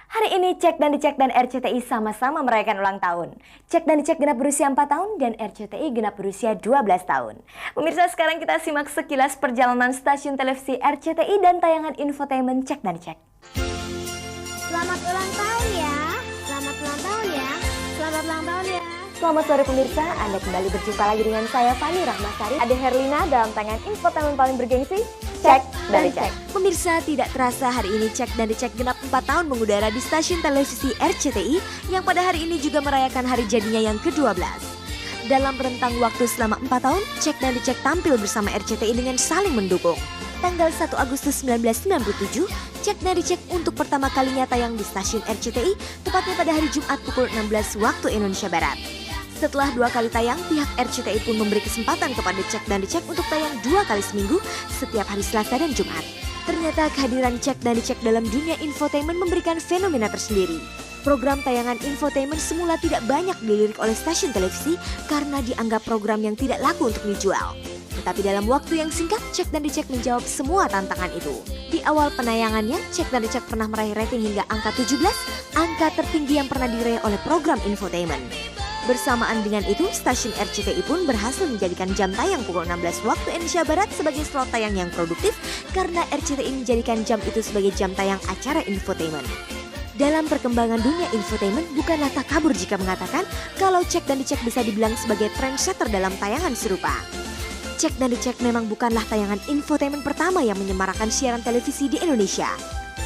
Hari ini Cek dan Dicek dan RCTI sama-sama merayakan ulang tahun. Cek dan Dicek genap berusia 4 tahun dan RCTI genap berusia 12 tahun. Pemirsa, sekarang kita simak sekilas perjalanan stasiun televisi RCTI dan tayangan infotainment Cek dan Dicek. Selamat ulang tahun ya. Selamat ulang tahun ya. Selamat ulang tahun ya. Selamat sore pemirsa, Anda kembali berjumpa lagi dengan saya Fani Rahmasari, Ade Herlina dalam tayangan infotainment paling bergengsi, Cek dan Dicek. Pemirsa, tidak terasa hari ini Cek dan Dicek genap 4 tahun mengudara di stasiun televisi RCTI yang pada hari ini juga merayakan hari jadinya yang ke-12. Dalam rentang waktu selama 4 tahun, Cek dan Dicek tampil bersama RCTI dengan saling mendukung. Tanggal 1 Agustus 1997, Cek dan Dicek untuk pertama kalinya tayang di stasiun RCTI, tepatnya pada hari Jumat pukul 16 waktu Indonesia Barat. Setelah 2 kali tayang, pihak RCTI pun memberi kesempatan kepada Cek dan Dicek untuk tayang 2 kali seminggu setiap hari Selasa dan Jumat. Ternyata kehadiran Cek dan Dicek dalam dunia infotainment memberikan fenomena tersendiri. Program tayangan infotainment semula tidak banyak dilirik oleh stasiun televisi karena dianggap program yang tidak laku untuk dijual. Tetapi dalam waktu yang singkat, Cek dan Dicek menjawab semua tantangan itu. Di awal penayangannya, Cek dan Dicek pernah meraih rating hingga angka 17, angka tertinggi yang pernah diraih oleh program infotainment. Bersamaan dengan itu, stasiun RCTI pun berhasil menjadikan jam tayang pukul 16 waktu Indonesia Barat sebagai slot tayang yang produktif karena RCTI menjadikan jam itu sebagai jam tayang acara infotainment. Dalam perkembangan dunia infotainment, bukanlah tak kabur jika mengatakan kalau Cek dan Dicek bisa dibilang sebagai trendsetter dalam tayangan serupa. Cek dan Dicek memang bukanlah tayangan infotainment pertama yang menyemarakan siaran televisi di Indonesia.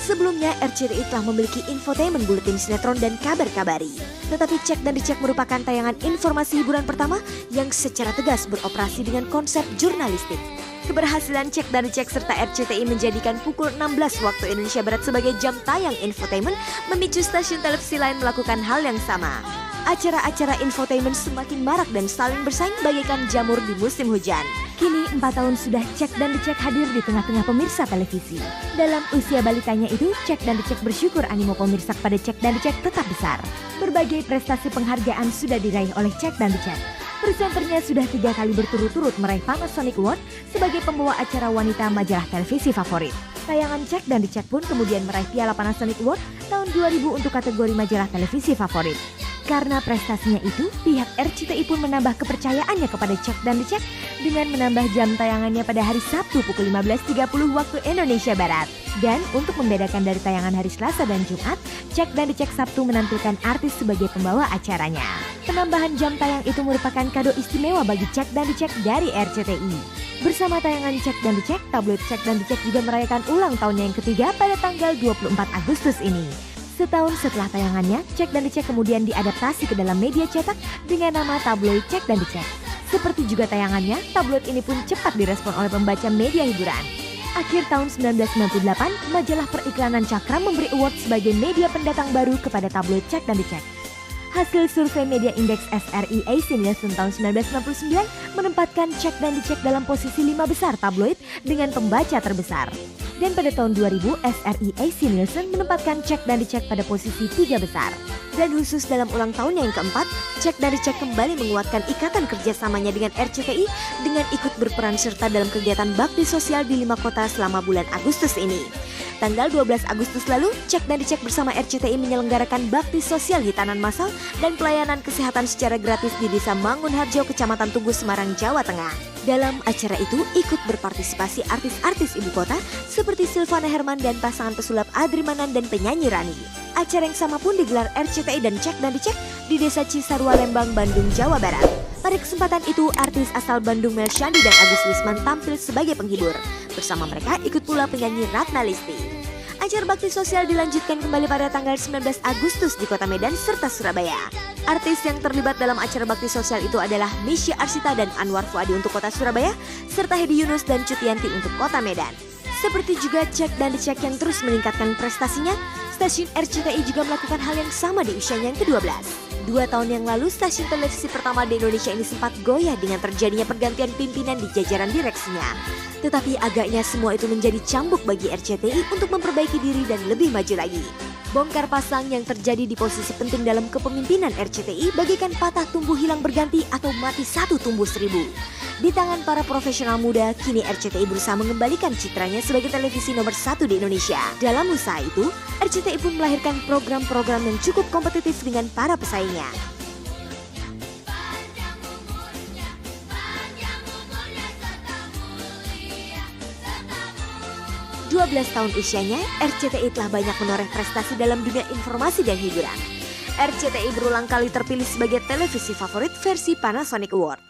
Sebelumnya, RCTI telah memiliki infotainment buletin sinetron dan kabar-kabari. Tetapi Cek dan Dicek merupakan tayangan informasi hiburan pertama yang secara tegas beroperasi dengan konsep jurnalistik. Keberhasilan Cek dan Dicek serta RCTI menjadikan pukul 16 waktu Indonesia Barat sebagai jam tayang infotainment memicu stasiun televisi lain melakukan hal yang sama. Acara-acara infotainment semakin marak dan saling bersaing bagaikan jamur di musim hujan. Kini 4 tahun sudah Cek dan Dicek hadir di tengah-tengah pemirsa televisi. Dalam usia balitanya itu, Cek dan Dicek bersyukur animo pemirsa pada Cek dan Dicek tetap besar. Berbagai prestasi penghargaan sudah diraih oleh Cek dan Dicek. Presenternya sudah 3 kali berturut-turut meraih Panasonic Award sebagai pembawa acara wanita majalah televisi favorit. Tayangan Cek dan Dicek pun kemudian meraih Piala Panasonic Award tahun 2000 untuk kategori majalah televisi favorit. Karena prestasinya itu, pihak RCTI pun menambah kepercayaannya kepada Cek dan Dicek dengan menambah jam tayangannya pada hari Sabtu pukul 15.30 waktu Indonesia Barat. Dan untuk membedakan dari tayangan hari Selasa dan Jumat, Cek dan Dicek Sabtu menampilkan artis sebagai pembawa acaranya. Penambahan jam tayang itu merupakan kado istimewa bagi Cek dan Dicek dari RCTI. Bersama tayangan Cek dan Dicek, tabloid Cek dan Dicek juga merayakan ulang tahunnya yang ketiga pada tanggal 24 Agustus ini. Setahun setelah tayangannya, Cek dan Dicek kemudian diadaptasi ke dalam media cetak dengan nama tabloid Cek dan Dicek. Seperti juga tayangannya, tabloid ini pun cepat direspon oleh pembaca media hiburan. Akhir tahun 1998, majalah periklanan Cakra memberi award sebagai media pendatang baru kepada tabloid Cek dan Dicek. Hasil survei media indeks SRI AC Nielsen tahun 1999 menempatkan Cek dan Dicek dalam posisi 5 besar tabloid dengan pembaca terbesar. Dan pada tahun 2000, SRI AC Nielsen menempatkan Cek dan Dicek pada posisi 3 besar. Dan khusus dalam ulang tahunnya yang keempat, Cek dan Dicek kembali menguatkan ikatan kerjasamanya dengan RCTI dengan ikut berperan serta dalam kegiatan bakti sosial di 5 kota selama bulan Agustus ini. Tanggal 12 Agustus lalu, Cek dan Dicek bersama RCTI menyelenggarakan bakti sosial hitanan massal dan pelayanan kesehatan secara gratis di Desa Mangunharjo, Kecamatan Tugu, Semarang, Jawa Tengah. Dalam acara itu ikut berpartisipasi artis-artis ibu kota seperti Silvana Herman dan pasangan pesulap Adri Manan dan penyanyi Rani. Acara yang sama pun digelar RCTI dan Cek dan Dicek di Desa Cisarua, Lembang, Bandung, Jawa Barat. Pada kesempatan itu, artis asal Bandung Mel Shandy dan Agus Wisman tampil sebagai penghibur. Bersama mereka ikut pula penyanyi Ratna Listi. Acara bakti sosial dilanjutkan kembali pada tanggal 19 Agustus di Kota Medan serta Surabaya. Artis yang terlibat dalam acara bakti sosial itu adalah Misya Arsita dan Anwar Fuadi untuk Kota Surabaya, serta Hedi Yunus dan Cutianti untuk Kota Medan. Seperti juga Cek dan Dicek yang terus meningkatkan prestasinya, stasiun RCTI juga melakukan hal yang sama di usianya yang ke-12. 2 tahun yang lalu, stasiun televisi pertama di Indonesia ini sempat goyah dengan terjadinya pergantian pimpinan di jajaran direksinya. Tetapi agaknya semua itu menjadi cambuk bagi RCTI untuk memperbaiki diri dan lebih maju lagi. Bongkar pasang yang terjadi di posisi penting dalam kepemimpinan RCTI bagaikan patah tumbuh hilang berganti atau mati satu tumbuh seribu. Di tangan para profesional muda, kini RCTI berusaha mengembalikan citranya sebagai televisi nomor 1 di Indonesia. Dalam usaha itu, RCTI pun melahirkan program-program yang cukup kompetitif dengan para pesaingnya. 12 tahun usianya, RCTI telah banyak menoreh prestasi dalam dunia informasi dan hiburan. RCTI berulang kali terpilih sebagai televisi favorit versi Panasonic Award.